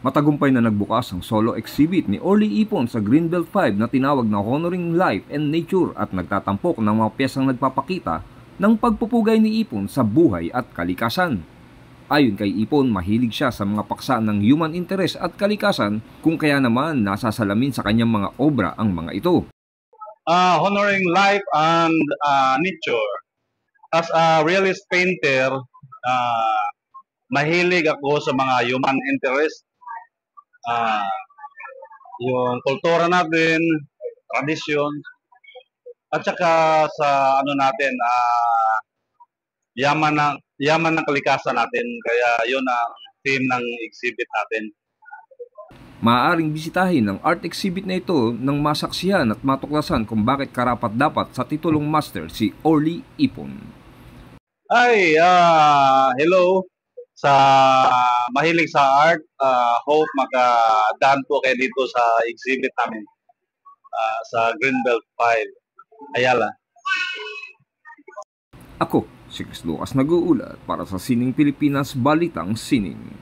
Matagumpay na nagbukas ang solo exhibit ni Orly Ipon sa Greenbelt 5 na tinawag na Honoring Life and Nature at nagtatampok ng mga piyesang nagpapakita ng pagpupugay ni Ipon sa buhay at kalikasan. Ayon kay Ipon, mahilig siya sa mga paksa ng human interest at kalikasan kung kaya naman nasasalamin sa kanyang mga obra ang mga ito. Honoring life and nature. As a realist painter, mahilig ako sa mga human interest. Yung kultura natin, tradisyon, at saka sa ano natin, yaman ng kalikasan natin. Kaya yun ang theme ng exhibit natin. Maaaring bisitahin ang art exhibit na ito nang masaksihan at matuklasan kung bakit karapat-dapat sa titulong master si Orly Ipon. Hello sa mahilig sa art. Hope makadaan po kayo dito sa exhibit namin sa Greenbelt 5, Ayala. Ako, si Chris Lucas nag-uulat para sa Sining Pilipinas, Balitang Sining.